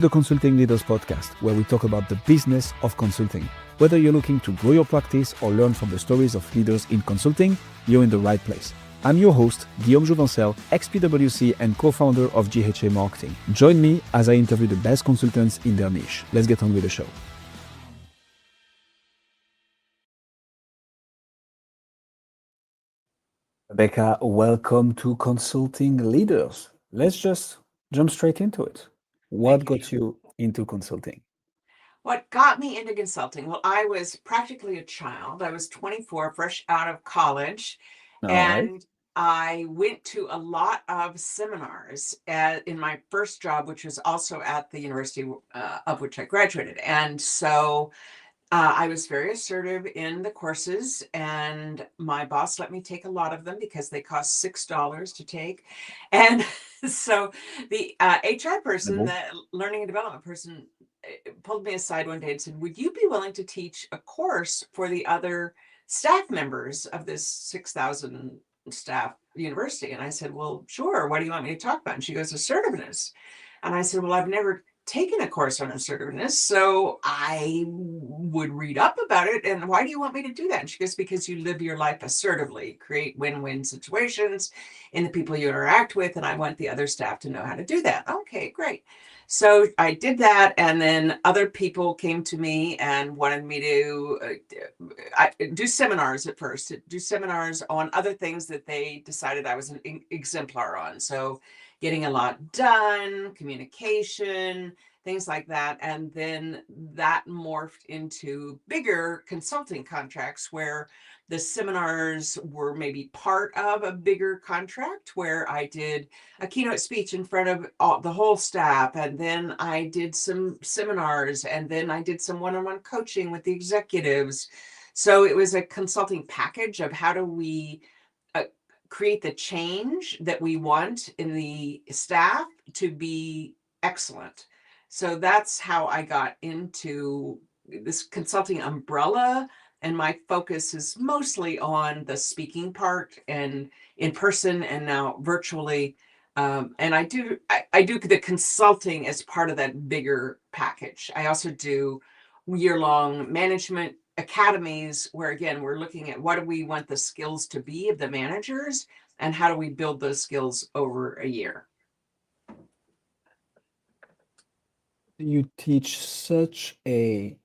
The Consulting Leaders Podcast, where we talk about the business of consulting. Whether you're looking to grow your practice or learn from the stories of leaders in consulting, you're in the right place. I'm your host, Guillaume Jouvencel, ex-PwC and co-founder of GHA Marketing. Join me as I interview the best consultants in their niche. Let's get on with the show. Rebecca, welcome to Consulting Leaders. Let's just jump straight into it. What got you into consulting? What got me into consulting? Well, I was practically a child. I was 24, fresh out of college, All right. and I went to a lot of seminars in my first job, which was also at the university of which I graduated. And so I was very assertive in the courses, and my boss let me take a lot of them because they cost $6 to take. And so the HR person, the learning and development person, pulled me aside one day and said, "Would you be willing to teach a course for the other staff members of this 6,000 staff university?" And I said, "Well, sure. What do you want me to talk about?" And she goes, "Assertiveness." And I said, "Well, I've never taken a course on assertiveness, so I would read up about it. And why do you want me to do that?" And she goes, "Because you live your life assertively, create win-win situations in the people you interact with, and I want the other staff to know how to do that." Okay, great. So I did that, and then other people came to me and wanted me to do seminars at first, do seminars on other things that they decided I was an exemplar on. So getting a lot done, communication, things like that. And then that morphed into bigger consulting contracts where the seminars were maybe part of a bigger contract where I did a keynote speech in front of the whole staff. And then I did some seminars, and then I did some one-on-one coaching with the executives. So it was a consulting package of how do we create the change that we want in the staff to be excellent. So that's how I got into this consulting umbrella. And my focus is mostly on the speaking part and in person and now virtually. And I do the consulting as part of that bigger package. I also do year-long management academies where, again, we're looking at what do we want the skills to be of the managers and how do we build those skills over a year. You teach such a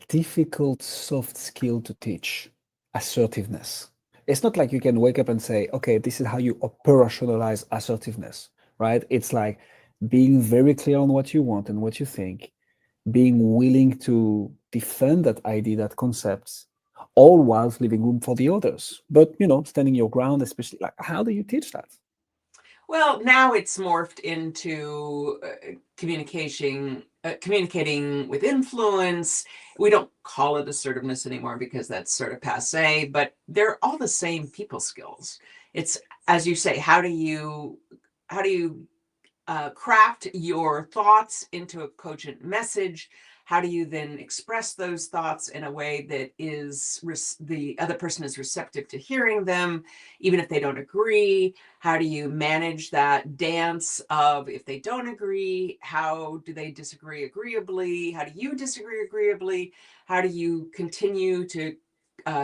difficult soft skill to teach, assertiveness. It's not like you can wake up and say, okay, this is how you operationalize assertiveness, right? It's like being very clear on what you want and what you think, being willing to defend that idea, that concepts, all whilst leaving room for the others. But, standing your ground, especially, like, how do you teach that? Well, now it's morphed into communicating with influence. We don't call it assertiveness anymore because that's sort of passe, but they're all the same people skills. It's, as you say, how do you craft your thoughts into a cogent message? How do you then express those thoughts in a way that is the other person is receptive to hearing them, even if they don't agree? How do you manage that dance of if they don't agree, how do they disagree agreeably? How do you disagree agreeably? How do you continue to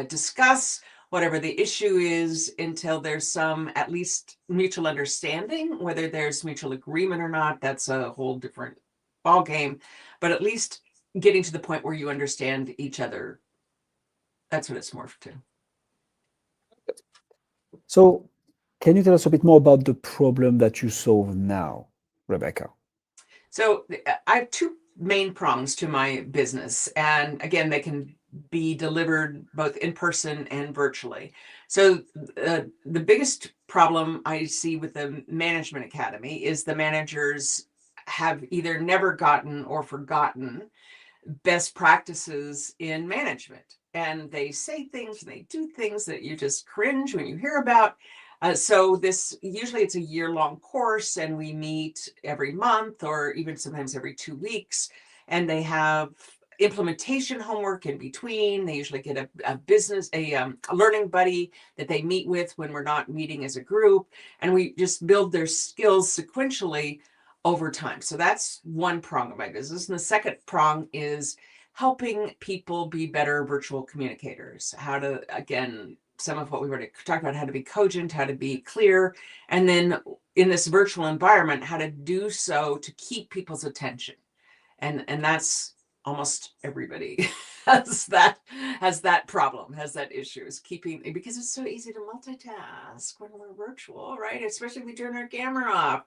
discuss whatever the issue is until there's some at least mutual understanding? Whether there's mutual agreement or not, that's a whole different ball game, but at least getting to the point where you understand each other. That's what it's morphed to. So, can you tell us a bit more about the problem that you solve now, Rebecca? So I have two main prongs to my business, and again, they can be delivered both in person and virtually. So the biggest problem I see with the Management Academy is the managers have either never gotten or forgotten best practices in management. And they say things and they do things that you just cringe when you hear about. So this, usually it's a year-long course, and we meet every month or even sometimes every 2 weeks. And they have implementation homework in between. They usually get a learning buddy that they meet with when we're not meeting as a group. And we just build their skills sequentially over time. So that's one prong of my business. And the second prong is helping people be better virtual communicators. How to, again, some of what we already talked about, how to be cogent, how to be clear, and then in this virtual environment, how to do so to keep people's attention. And that's almost everybody has that problem, has that issue, is keeping, because it's so easy to multitask when we're virtual, right? Especially if we turn our camera off.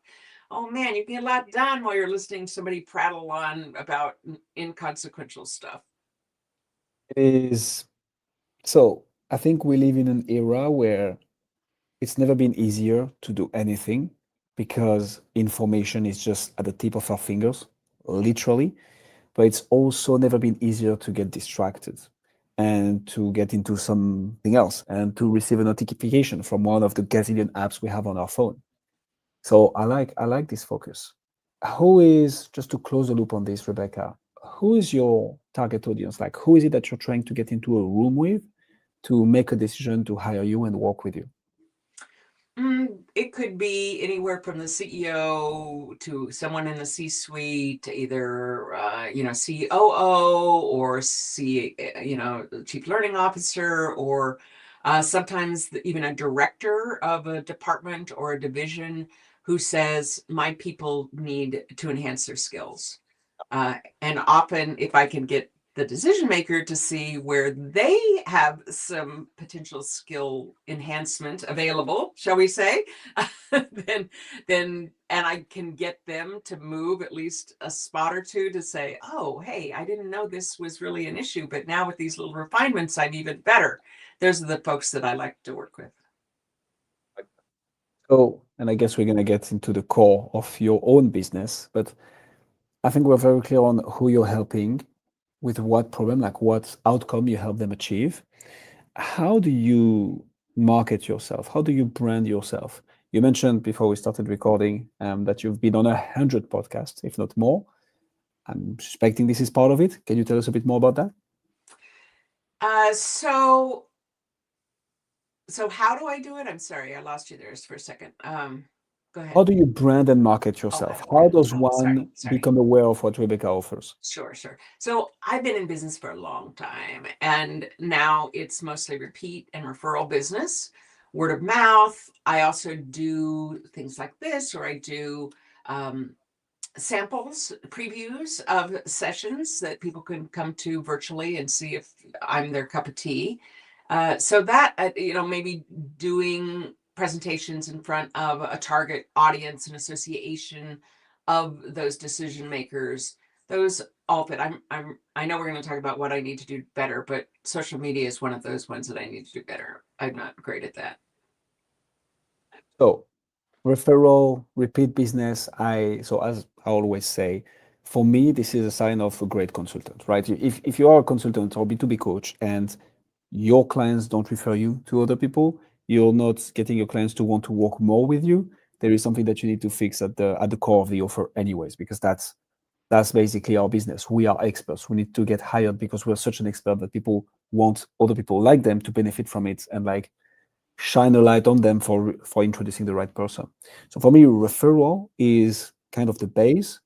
Oh man, you can get a lot done while you're listening to somebody prattle on about inconsequential stuff. It is so I think we live in an era where it's never been easier to do anything because information is just at the tip of our fingers, literally. But it's also never been easier to get distracted and to get into something else and to receive a notification from one of the gazillion apps we have on our phone. So I like this focus. Who is, just to close the loop on this, Rebecca, who is your target audience? Like who is it that you're trying to get into a room with to make a decision to hire you and work with you? It could be anywhere from the CEO to someone in the C-suite, to either COO or chief learning officer, or sometimes even a director of a department or a division who says, "My people need to enhance their skills." And often, if I can get the decision maker to see where they have some potential skill enhancement available, shall we say, then and I can get them to move at least a spot or two to say, "Oh, hey, I didn't know this was really an issue, but now with these little refinements, I'm even better." Those are the folks that I like to work with. So, and I guess we're going to get into the core of your own business, but I think we're very clear on who you're helping with what problem, like what outcome you help them achieve. How do you market yourself? How do you brand yourself? You mentioned before we started recording that you've been on 100 podcasts, if not more. I'm suspecting this is part of it. Can you tell us a bit more about that? So how do I do it? I'm sorry, I lost you there for a second. Go How ahead. do you brand and market Oh, yourself? how do How I? does Oh, sorry, one sorry. become aware of what Rebecca offers? Sure, sure. So I've been in business for a long time, and now it's mostly repeat and referral business, word of mouth. I also do things like this, or I do um, samples, previews of sessions that people can come to virtually and see if I'm their cup of tea. So that, maybe doing presentations in front of a target audience and association of those decision makers, those all fit. I know we're going to talk about what I need to do better, but social media is one of those ones that I need to do better. I'm not great at that. So referral, repeat business. So as I always say, for me, this is a sign of a great consultant, right? If you are a consultant or B2B coach and your clients don't refer you to other people, you're not getting your clients to want to work more with you. There is something that you need to fix at the core of the offer, anyways, because that's basically our business. We are experts. We need to get hired because we're such an expert that people want other people like them to benefit from it and like shine a light on them for introducing the right person. So for me, referral is kind of the base,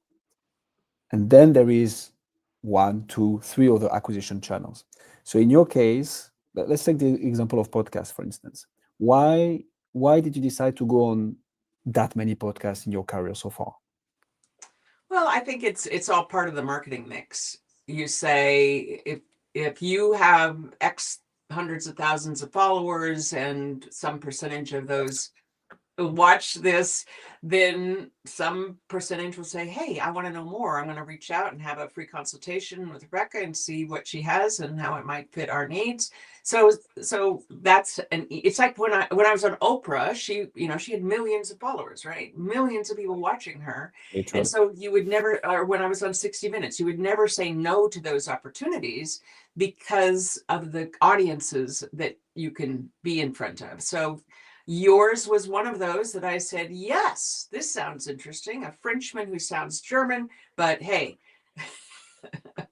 and then there is one, two, three other acquisition channels. So in your case, let's take the example of podcasts, for instance. Why did you decide to go on that many podcasts in your career so far? Well, I think it's all part of the marketing mix. You say, if you have X hundreds of thousands of followers and some percentage of those watch this, then some percentage will say, "Hey, I want to know more. I'm going to reach out and have a free consultation with Rebecca and see what she has and how it might fit our needs." So that's, and it's like when I was on Oprah, she had millions of followers, right? Millions of people watching her. And Literally. so you would never, or when I was on 60 Minutes, you would never say no to those opportunities because of the audiences that you can be in front of. So yours was one of those that I said, "Yes, this sounds interesting. A Frenchman who sounds German, but hey,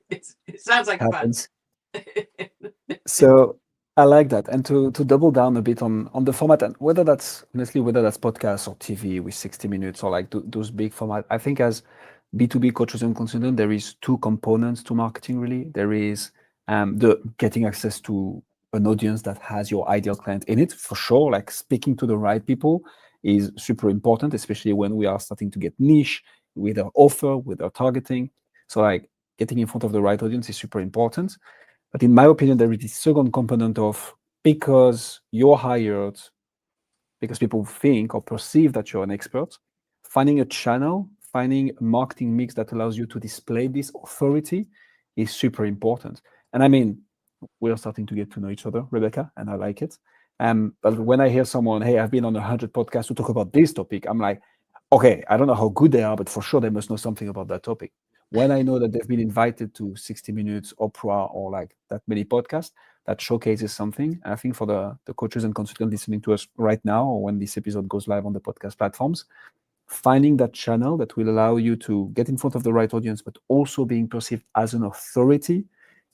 it sounds like fun." Happens. So I like that. And to double down a bit on the format, and whether that's honestly whether that's podcast or TV with 60 minutes or like those big format, I think as B2B coaches and consultants, there is two components to marketing really. There is the getting access to an audience that has your ideal client in it for sure. Like speaking to the right people is super important, especially when we are starting to get niche with our offer, with our targeting. So like getting in front of the right audience is super important. But in my opinion, there is this second component of because you're hired, because people think or perceive that you're an expert, finding a channel, finding a marketing mix that allows you to display this authority is super important. And I mean, we're starting to get to know each other, Rebecca, and I like it. But when I hear someone, hey, I've been on 100 podcasts to talk about this topic, I'm like, okay, I don't know how good they are, but for sure they must know something about that topic. When I know that they've been invited to 60 Minutes, Oprah, or like that many podcasts, that showcases something. I think for the coaches and consultants listening to us right now, or when this episode goes live on the podcast platforms, finding that channel that will allow you to get in front of the right audience, but also being perceived as an authority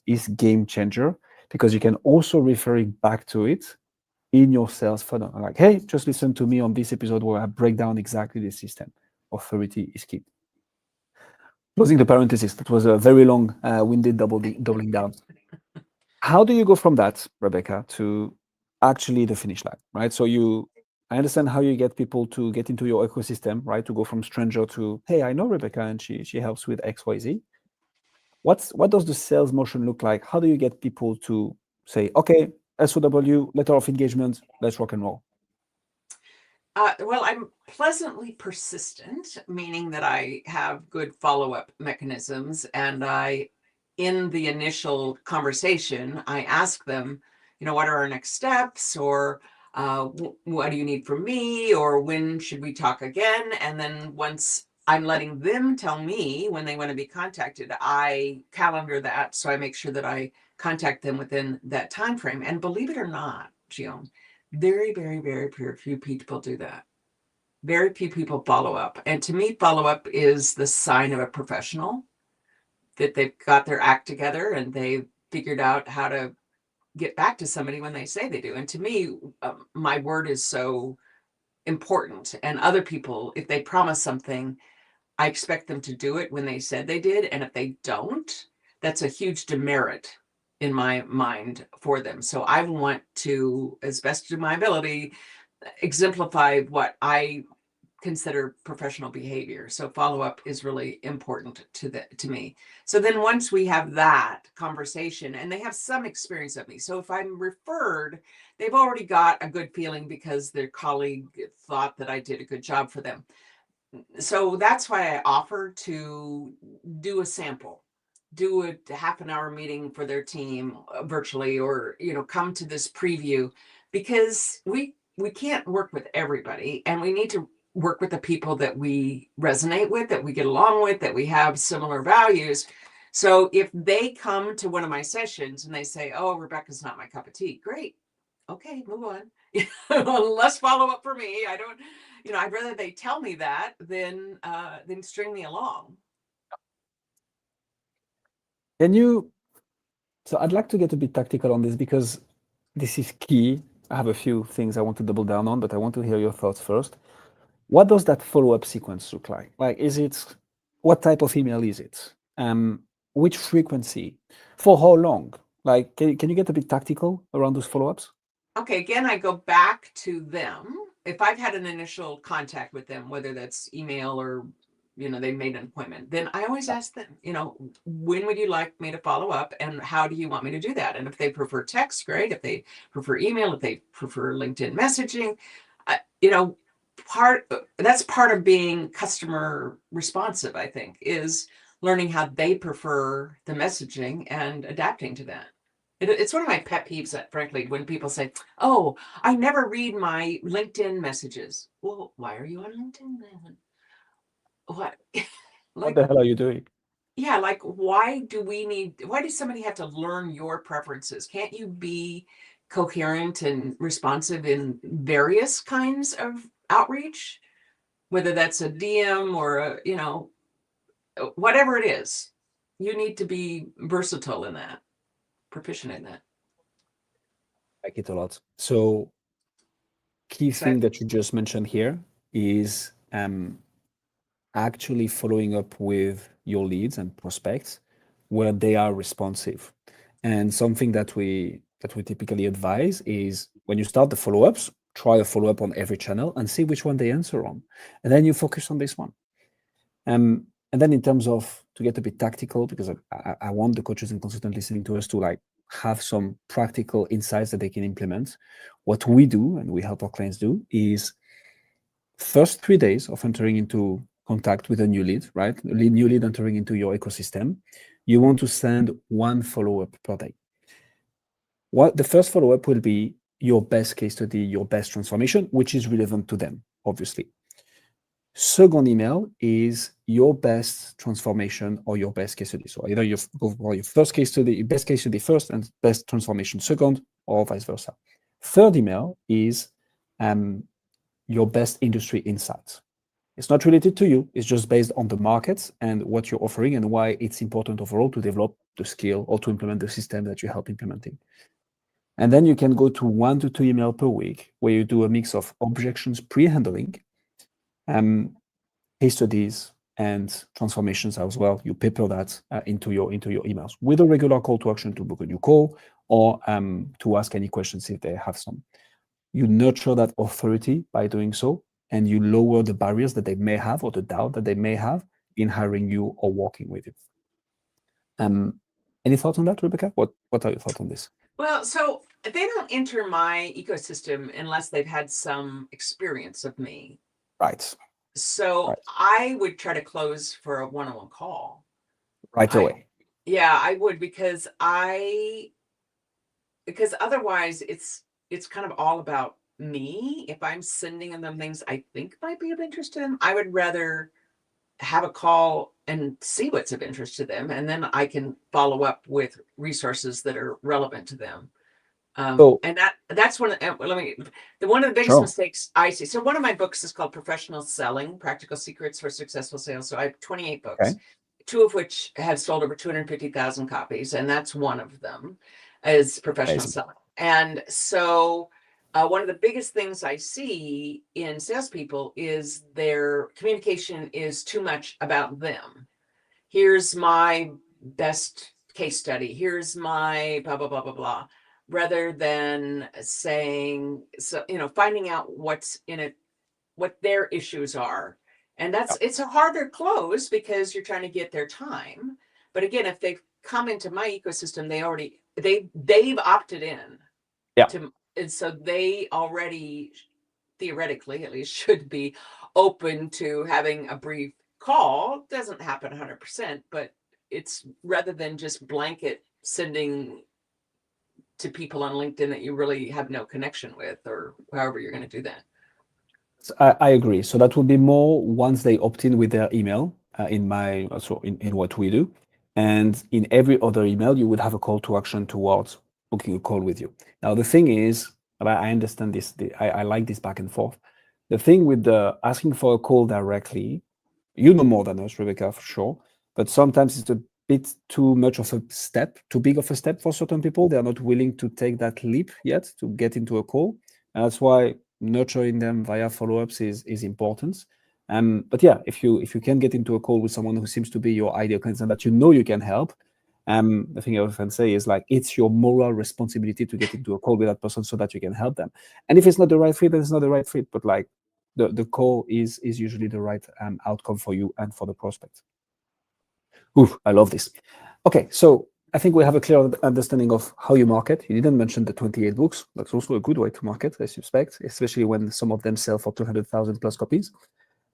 is game changer because you can also refer it back to it in your sales funnel. Like, hey, just listen to me on this episode where I break down exactly the system. Authority is key. Closing the parenthesis, that was a very long winded doubling down. How do you go from that, Rebecca, to actually the finish line, right? So I understand how you get people to get into your ecosystem, right? To go from stranger to, hey, I know Rebecca and she helps with X, Y, Z. What does the sales motion look like? How do you get people to say, okay, SOW, letter of engagement, let's rock and roll? Well, I'm pleasantly persistent, meaning that I have good follow-up mechanisms. And in the initial conversation, I ask them, what are our next steps? Or what do you need from me? Or when should we talk again? And then once I'm letting them tell me when they want to be contacted, I calendar that. So I make sure that I contact them within that time frame. And believe it or not, Gion, very, very, very few people do that. Very few people follow up. And to me, follow up is the sign of a professional, that they've got their act together and they've figured out how to get back to somebody when they say they do. And to me, my word is so important. And other people, if they promise something, I expect them to do it when they said they did. And if they don't, that's a huge demerit in my mind for them. So I want to, as best of my ability, exemplify what I consider professional behavior. So follow up is really important to me. So then once we have that conversation and they have some experience of me. So if I'm referred, they've already got a good feeling because their colleague thought that I did a good job for them. So that's why I offer to do a sample, do a half an hour meeting for their team virtually, or come to this preview, because we can't work with everybody, and we need to work with the people that we resonate with, that we get along with, that we have similar values. So if they come to one of my sessions and they say, oh, Rebecca's not my cup of tea, great, okay, move on. Less follow up for me. I don't, I'd rather they tell me that than string me along. Can you So I'd like to get a bit tactical on this because this is key. I have a few things I want to double down on, but I want to hear your thoughts first. What does that follow-up sequence look like? Like, what type of email is it? Which frequency? For how long? Like, can you get a bit tactical around those follow-ups? Okay, again, I go back to them. If I've had an initial contact with them, whether that's email or they made an appointment, then I always ask them, when would you like me to follow up and how do you want me to do that? And if they prefer text, great. If they prefer email, if they prefer LinkedIn messaging, you know, that's part of being customer responsive, I think, is learning how they prefer the messaging and adapting to that. It's one of my pet peeves, that, frankly, when people say, oh, I never read my LinkedIn messages. Well, why are you on LinkedIn then? What? What Like, the hell are you doing? yeah, like, why does somebody have to learn your preferences? Can't you be coherent and responsive in various kinds of outreach? Whether that's a DM or whatever it is, you need to be versatile in that, proficient in that. like it a lot. So key So I, thing that you just mentioned here is actually following up with your leads and prospects where they are responsive. And something that we typically advise is when you start the follow-ups, try a follow-up on every channel and see which one they answer on. And then you focus on this one. And then in terms of to get a bit tactical, because I want the coaches and consultants listening to us to like have some practical insights that they can implement. What we do and we help our clients do is first 3 days of entering into contact with a new lead, right? New lead entering into your ecosystem, you want to send one follow-up per day. What the first follow-up will be your best case study, your best transformation, which is relevant to them, obviously. Second email is your best transformation or your best case study. So either you go for your first case study, best case study first, and best transformation second, or vice versa. Third email is your best industry insights. It's not related to you. It's just based on the markets and what you're offering and why it's important overall to develop the skill or to implement the system that you help implementing. And then you can go to 1 to 2 email per week where you do a mix of objections pre-handling, case studies, and transformations as well. You paper that into your emails with a regular call to action to book a new call or to ask any questions if they have some. You nurture that authority by doing so, and you lower the barriers that they may have or the doubt that they may have in hiring you or working with you. Any thoughts on that, Rebecca? What are your thoughts on this? well, so they don't enter my ecosystem unless they've had some experience of me. Right, So right, I would try to close for a one-on-one call. right I away. Yeah, I would because otherwise it's kind of all about me. If I'm sending them things I think might be of interest to them, I would rather have a call and see what's of interest to them, and then I can follow up with resources that are relevant to them. So, And that's one of one of the biggest sure. mistakes I see. So one of my books is called Professional Selling: Practical Secrets for Successful Sales. So I have 28 books, Okay, two of which have sold over 250,000 copies, and that's one of them is professional amazing. selling. And so one of the biggest things I see in salespeople is their communication is too much about them. Here's my best case study. Here's my blah, blah, blah, blah, blah, rather than saying, so, finding out what's in it, what their issues are. And Yeah, it's a harder close because you're trying to get their time. But again, if they've come into my ecosystem, they've opted in yeah. to, and so they already theoretically at least should be open to having a brief call. It doesn't happen 100%, but it's rather than just blanket sending to people on LinkedIn that you really have no connection with, or however you're going to do that. I agree. So that would be more once they opt in with their email in what we do. And in every other email, you would have a call to action towards booking a call with you. Now, the thing is, and I understand this, I like this back and forth. The thing with the asking for a call directly, you know more than us, Rebecca, for sure, but sometimes it's a bit too much of a step, too big of a step for certain people. They are not willing to take that leap yet to get into a call. And that's why nurturing them via follow-ups is important. But yeah, if you can get into a call with someone who seems to be your ideal client and that you know you can help, the thing I often say is like it's your moral responsibility to get into a call with that person so that you can help them. And if it's not the right fit, then it's not the right fit. But like the call is usually the right outcome for you and for the prospect. Ooh, I love this. Okay, so I think we have a clear understanding of how you market. You didn't mention the 28 books. That's also a good way to market, I suspect, especially when some of them sell for 200,000 plus copies.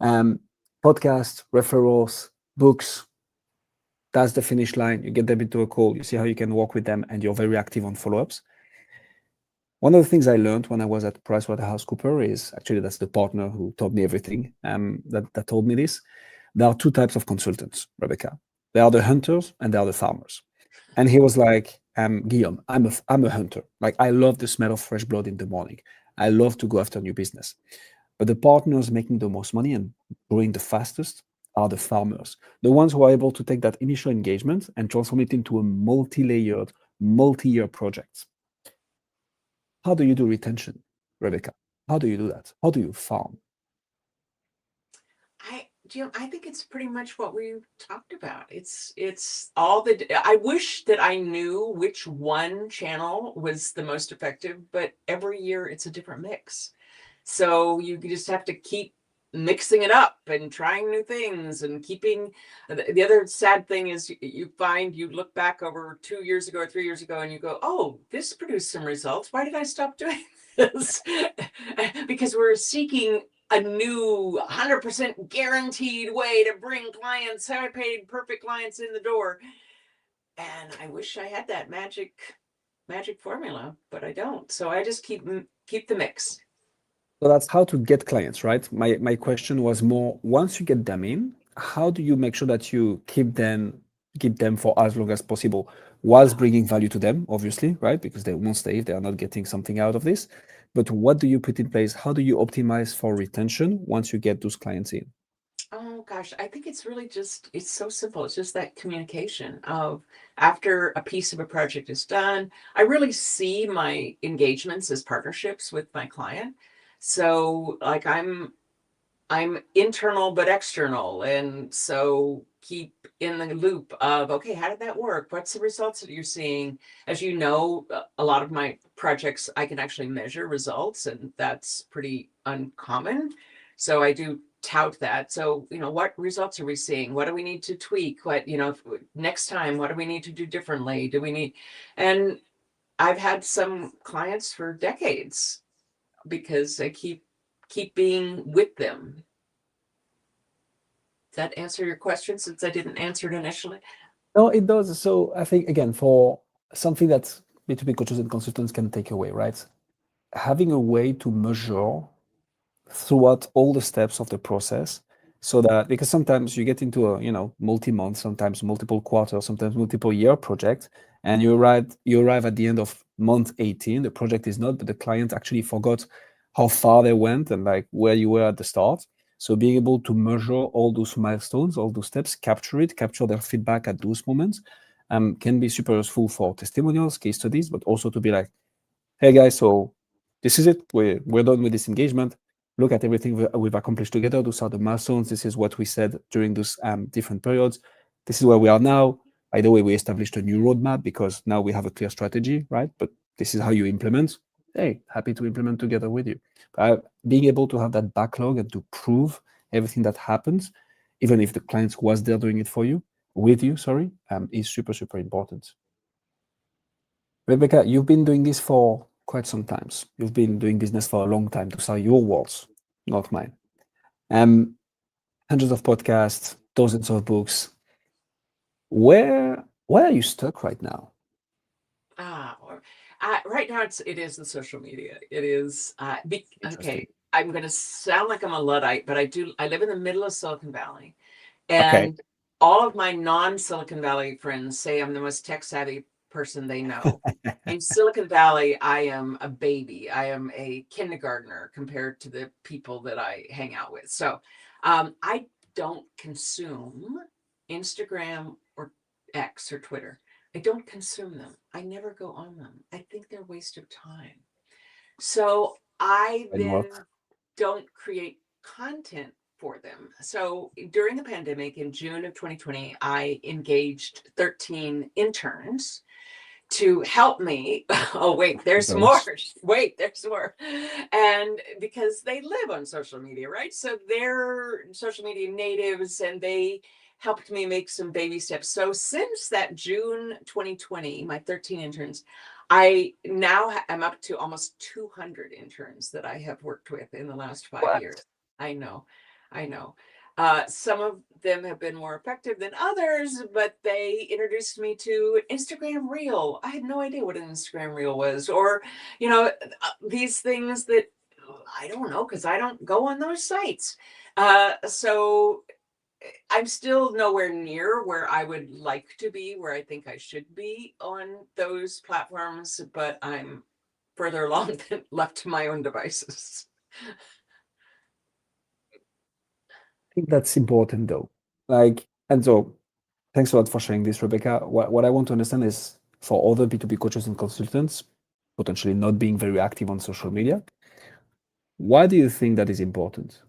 Um, Podcast, referrals, books, that's the finish line. You get them into a call, you see how you can work with them, and you're very active on follow-ups. One of the things I learned when I was at PricewaterhouseCoopers is actually that's the partner who taught me everything that told me this. There are two types of consultants, Rebecca. There are the hunters and there are the farmers. And he was like, Guillaume, I'm a hunter. Like I love the smell of fresh blood in the morning. I love to go after new business. But the partners making the most money and growing the fastest are the farmers, the ones who are able to take that initial engagement and transform it into a multi-layered, multi-year project. How do you do retention, Rebecca? How do you do that? How do you farm? I think it's pretty much what we talked about. It's all the. I wish that I knew which one channel was the most effective, but every year it's a different mix. So you just have to keep mixing it up and trying new things and keeping. The other sad thing is you find you look back over 2 years ago or 3 years ago and you go, oh, this produced some results. Why did I stop doing this? Because we're seeking a new 100% guaranteed way to bring clients, high paid, perfect clients in the door. And I wish I had that magic formula, but I don't. So I just keep the mix. So that's how to get clients, right? My question was more, once you get them in, how do you make sure that you keep them for as long as possible, whilst Uh, bringing value to them, obviously, right? Because they won't stay if they are not getting something out of this. But what do you put in place? How do you optimize for retention once you get those clients in? Oh gosh, I think it's really just it's so simple. It's just that communication of after a piece of a project is done, I really see my engagements as partnerships with my client. So like I'm internal but external, and so keep in the loop of okay, how did that work? What's the results that you're seeing? As you know, a lot of my projects I can actually measure results, and that's pretty uncommon. So I do tout that. So what results are we seeing? What do we need to tweak? What next time? What do we need to do differently? Do we need? And I've had some clients for decades because I keep being with them. Does that answer your question since I didn't answer it initially? No, it does. So I think again, for something that B2B coaches and consultants can take away, right? Having a way to measure throughout all the steps of the process, so that because sometimes you get into a multi-month, sometimes multiple quarter, sometimes multiple year project, and you arrive at the end of month 18, the project is not, but the client actually forgot how far they went and like where you were at the start. So being able to measure all those milestones, all those steps, capture their feedback at those moments, can be super useful for testimonials, case studies, but also to be like, hey guys, so this is it. We're done with this engagement. Look at everything we've accomplished together. Those are the milestones. This is what we said during those different periods. This is where we are now. By the way, we established a new roadmap because now we have a clear strategy, right? But this is how you implement. Hey, happy to implement together with you. Being able to have that backlog and to prove everything that happens, even if the client was there doing it for you, with you, sorry, is super, super important. Rebecca, you've been doing this for quite some times. You've been doing business for a long time. Those are your words, not mine. Um, Hundreds of podcasts, dozens of books. Where are you stuck right now? Right now it is the social media. It is Interesting. okay. I'm going to sound like I'm a luddite, but I live in the middle of Silicon Valley, Okay. and all of my non-Silicon Valley friends say I'm the most tech savvy person they know. In Silicon Valley, I am a baby. I am a kindergartner compared to the people that I hang out with. So I don't consume Instagram or X or Twitter. I don't consume them. I never go on them. I think they're a waste of time. So I And then what? don't create content for them. So during the pandemic in June of 2020, I engaged 13 interns to help me. Oh, wait, there's more. Interns. Wait, there's more. And because they live on social media, right? So they're social media natives and they helped me make some baby steps. So since that June 2020, my 13 interns, I now am up to almost 200 interns that I have worked with in the last 5 years. What? I know. I know. Some of them have been more effective than others, but they introduced me to Instagram Reel. I had no idea what an Instagram Reel was, or these things that I don't know because I don't go on those sites. So I'm still nowhere near where I would like to be, where I think I should be on those platforms, but I'm further along than left to my own devices. I think that's important though. Like, and so thanks a lot for sharing this, Rebecca. What I want to understand is for other B2B coaches and consultants, potentially not being very active on social media. Why do you think that is important?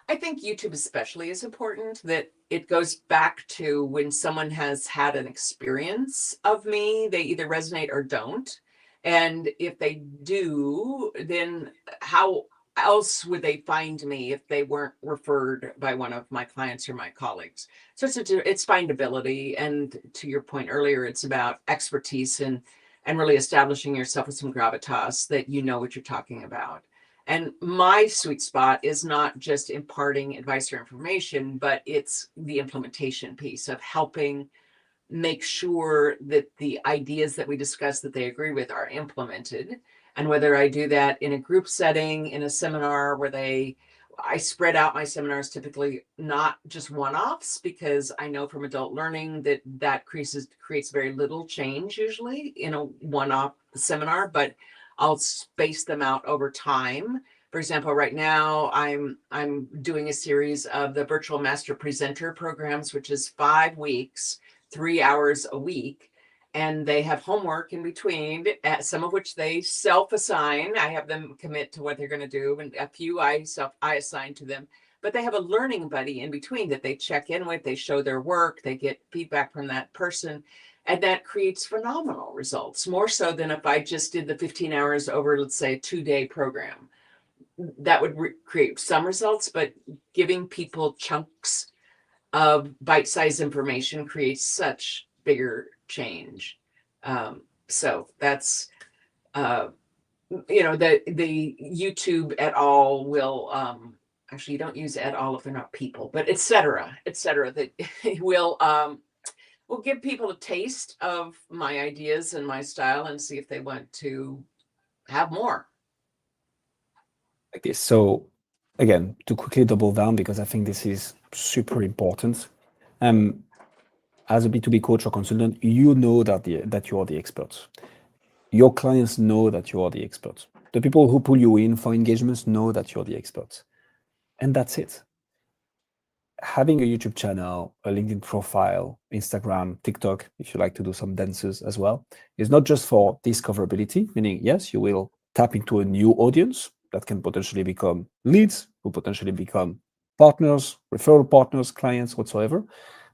I think YouTube especially is important, that it goes back to when someone has had an experience of me, they either resonate or don't. And if they do, then how else would they find me if they weren't referred by one of my clients or my colleagues? So it's findability. And to your point earlier, it's about expertise and really establishing yourself with some gravitas that you know what you're talking about. And my sweet spot is not just imparting advice or information, but it's the implementation piece of helping make sure that the ideas that we discuss that they agree with are implemented. And whether I do that in a group setting, in a seminar where I spread out my seminars, typically not just one-offs, because I know from adult learning that creates very little change usually in a one-off seminar, but I'll space them out over time. For example, right now I'm doing a series of the virtual master presenter programs, which is 5 weeks, 3 hours a week, and they have homework in between, some of which they self-assign. I have them commit to what they're going to do, and a few I assign to them. But they have a learning buddy in between that they check in with. They show their work. They get feedback from that person, and that creates phenomenal results. More so than if I just did the 15 hours over, let's say, a 2-day program. That would create some results, but giving people chunks of bite-sized information creates such bigger change. So that's the YouTube et al. Will actually, you don't use et al. If they're not people, but et cetera, that will give people a taste of my ideas and my style and see if they want to have more. Okay, so again, to quickly double down, because I think this is super important. Um, as a B2B coach or consultant, you know that you are the expert. Your clients know that you are the expert. The people who pull you in for engagements know that you're the expert. And that's it. Having a YouTube channel, a LinkedIn profile, Instagram, TikTok, if you like to do some dances as well, is not just for discoverability, meaning, yes, you will tap into a new audience that can potentially become leads, who potentially become partners, referral partners, clients, whatsoever.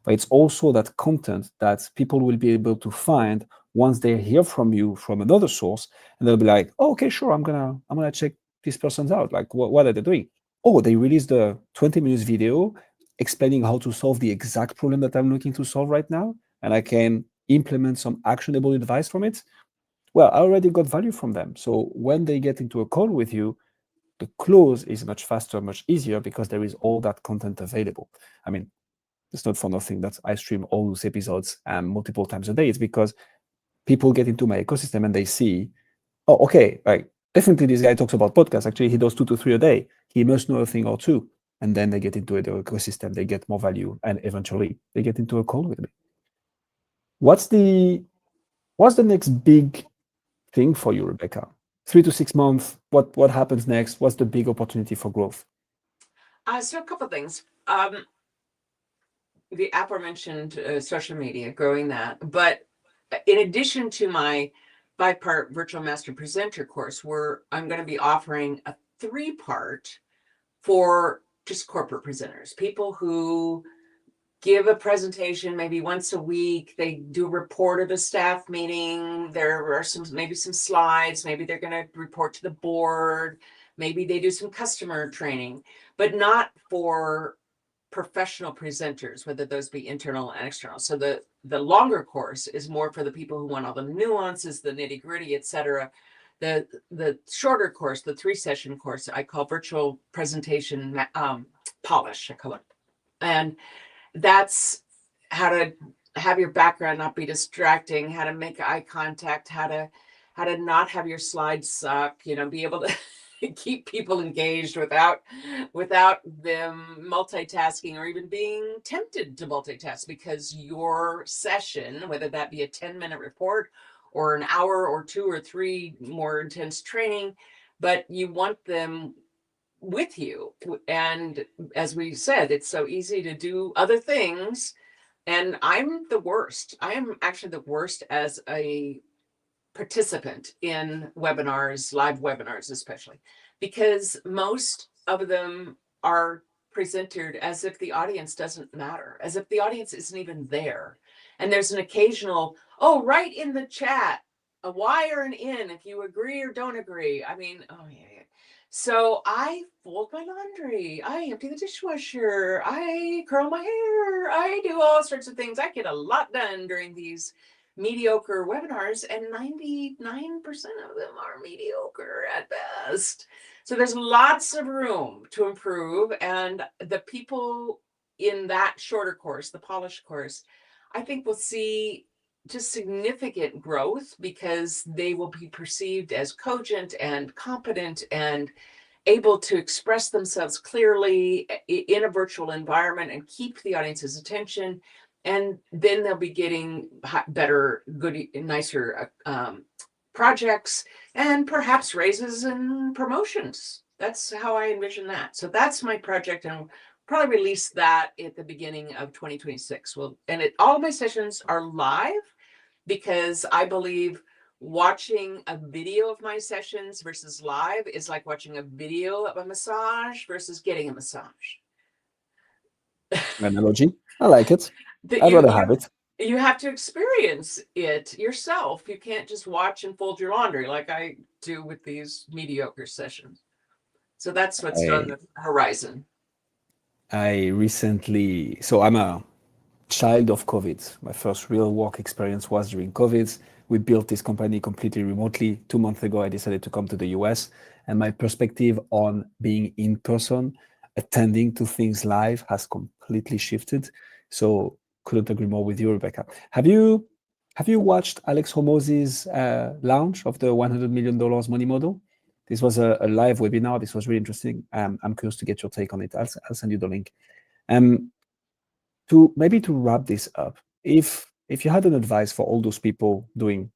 But it's also that content that people will be able to find once they hear from you from another source, and they'll be like, oh, okay, sure, I'm gonna check this person's out. Like, what are they doing? Oh, they released a 20 minutes video explaining how to solve the exact problem that I'm looking to solve right now, and I can implement some actionable advice from it. Well, I already got value from them. So when they get into a call with you, the close is much faster, much easier because there is all that content available. I mean, it's not for nothing that I stream all those episodes multiple times a day. It's because people get into my ecosystem and they see, oh, okay, like definitely this guy talks about podcasts. Actually, he does 2 to 3 a day. He must know a thing or two. And then they get into the ecosystem, they get more value, and eventually they get into a call with me. What's the what's the next big thing for you, Rebecca? 3 to 6 months. What happens next? What's the big opportunity for growth? So a couple of things. The aforementioned social media, growing that, but in addition to my 5-part virtual master presenter course, where I'm going to be offering a 3-part for just corporate presenters, people who give a presentation maybe once a week. They do a report of a staff meeting. There are maybe some slides. Maybe they're going to report to the board. Maybe they do some customer training, but not for professional presenters, whether those be internal and external. So the longer course is more for the people who want all the nuances, the nitty gritty, etc. The shorter course, the 3-session course, I call virtual presentation polish. I call it, and that's how to have your background not be distracting, how to make eye contact, how to not have your slides suck, be able to keep people engaged without them multitasking or even being tempted to multitask, because your session, whether that be a 10-minute report or an hour or 2 or 3 more intense training, but you want them with you. And as we said, it's so easy to do other things. And I'm the worst. I am actually the worst as a participant in webinars, live webinars especially, because most of them are presented as if the audience doesn't matter, as if the audience isn't even there. And there's an occasional, oh, write in the chat a Y or an N if you agree or don't agree. I mean, oh yeah. So I fold my laundry, I empty the dishwasher, I curl my hair, I do all sorts of things. I get a lot done during these mediocre webinars, and 99% of them are mediocre at best. So there's lots of room to improve. And the people in that shorter course, the polished course, I think will see just significant growth because they will be perceived as cogent and competent and able to express themselves clearly in a virtual environment and keep the audience's attention. And then they'll be getting better, good, nicer projects and perhaps raises and promotions. That's how I envision that. So that's my project, and I'll probably release that at the beginning of 2026. Well, and all of my sessions are live because I believe watching a video of my sessions versus live is like watching a video of a massage versus getting a massage. Analogy. I like it. That I'd rather have it. you have to experience it yourself. You can't just watch and fold your laundry like I do with these mediocre sessions. So that's what's on the horizon. I recently, so I'm a child of COVID. My first real work experience was during COVID. We built this company completely remotely. 2 months ago, I decided to come to the US, and my perspective on being in person, attending to things live, has completely shifted. So, couldn't agree more with you, Rebecca. Have you watched Alex Hormoz's launch of the $100 million money model? This was a live webinar. This was really interesting. I'm curious to get your take on it. I'll send you the link. To wrap this up, if you had an advice for all those people doing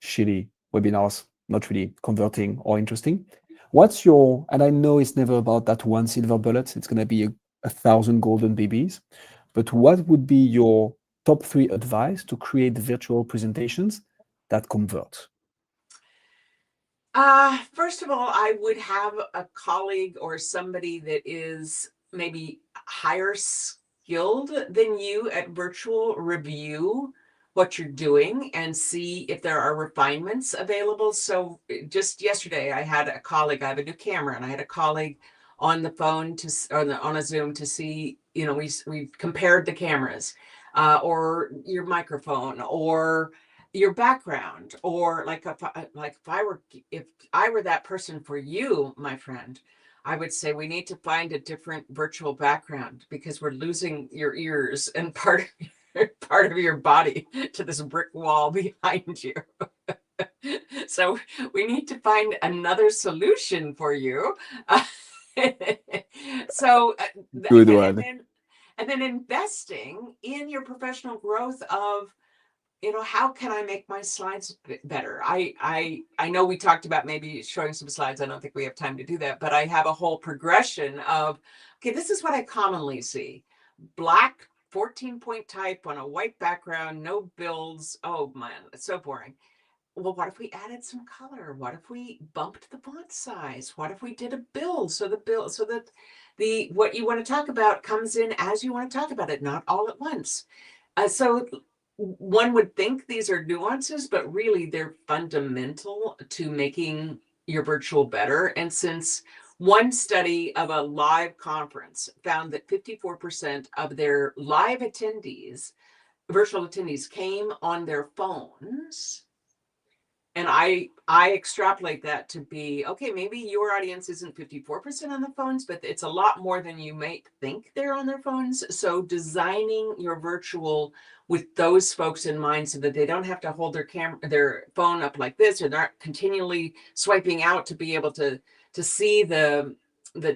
shitty webinars, not really converting or interesting, what's your, and I know it's never about that one silver bullet, it's going to be a thousand golden babies, but what would be your top 3 advice to create virtual presentations that convert? First of all, I would have a colleague or somebody that is maybe higher skilled than you at virtual review what you're doing and see if there are refinements available. So just yesterday, I had a colleague, I have a new camera, and I had a colleague on the phone on a Zoom to see, we compared the cameras, or your microphone, or your background, or like if I were that person for you, my friend, I would say we need to find a different virtual background because we're losing your ears and part of your body to this brick wall behind you. So we need to find another solution for you. So Good one. and then investing in your professional growth of, how can I make my slides better? I know we talked about maybe showing some slides. I don't think we have time to do that, but I have a whole progression of, okay, this is what I commonly see. Black 14-point type on a white background, no builds. Oh man, it's so boring. Well, what if we added some color? What if we bumped the font size? What if we did a build so that the what you want to talk about comes in as you want to talk about it, not all at once. So one would think these are nuances, but really they're fundamental to making your virtual better. And since one study of a live conference found that 54% of their live attendees, virtual attendees, came on their phones, and I extrapolate that to be, okay, maybe your audience isn't 54% on the phones, but it's a lot more than you might think they're on their phones. So designing your virtual with those folks in mind so that they don't have to hold their phone up like this, or they're not continually swiping out to be able to see the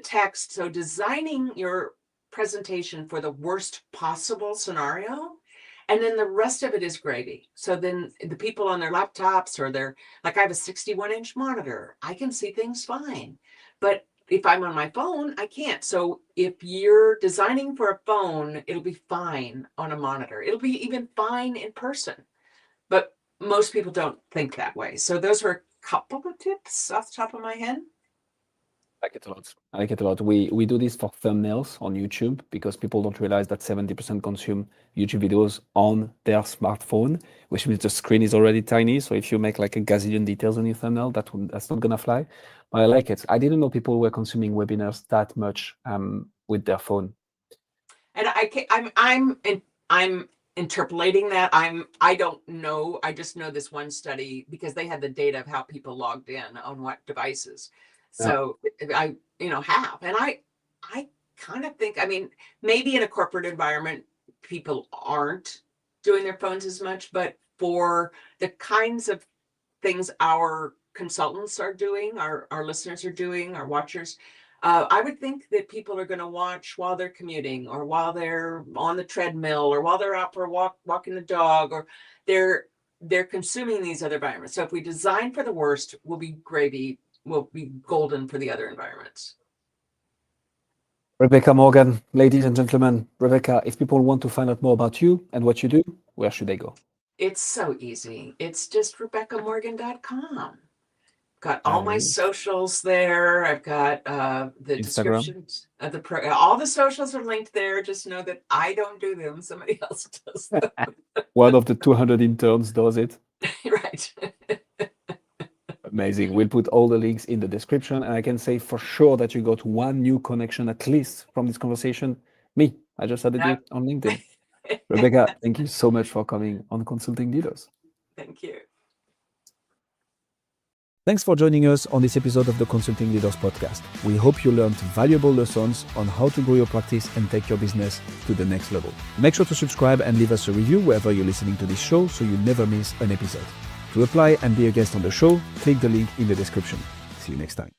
text. So designing your presentation for the worst possible scenario, and then the rest of it is gravy. So then the people on their laptops or like I have a 61-inch monitor, I can see things fine. But if I'm on my phone, I can't. So if you're designing for a phone, it'll be fine on a monitor. It'll be even fine in person. But most people don't think that way. So those were a couple of tips off the top of my head. I like it a lot. I like it a lot. We do this for thumbnails on YouTube because people don't realize that 70% consume YouTube videos on their smartphone, which means the screen is already tiny. So if you make like a gazillion details on your thumbnail, that's not gonna fly. But I like it. I didn't know people were consuming webinars that much with their phone. And I'm interpolating that. I don't know. I just know this one study because they had the data of how people logged in on what devices. So I have, and I kind of think, I mean, maybe in a corporate environment, people aren't doing their phones as much, but for the kinds of things our consultants are doing, our listeners are doing, our watchers, I would think that people are going to watch while they're commuting or while they're on the treadmill or while they're out for a walk, walking the dog, or they're consuming these other environments. So if we design for the worst, we'll be gravy, we'll be golden for the other environments. Rebecca Morgan, ladies and gentlemen, Rebecca, if people want to find out more about you and what you do, where should they go? It's so easy. It's just RebeccaMorgan.com. Got all my socials there. I've got the descriptions of the all the socials are linked there. Just know that I don't do them. Somebody else does them. One of the 200 interns does it. Right. Amazing. We'll put all the links in the description. And I can say for sure that you got one new connection at least from this conversation. Me. I just added it on LinkedIn. Rebecca, thank you so much for coming on Consulting Leaders. Thank you. Thanks for joining us on this episode of the Consulting Leaders Podcast. We hope you learned valuable lessons on how to grow your practice and take your business to the next level. Make sure to subscribe and leave us a review wherever you're listening to this show so you never miss an episode. To apply and be a guest on the show, click the link in the description. See you next time.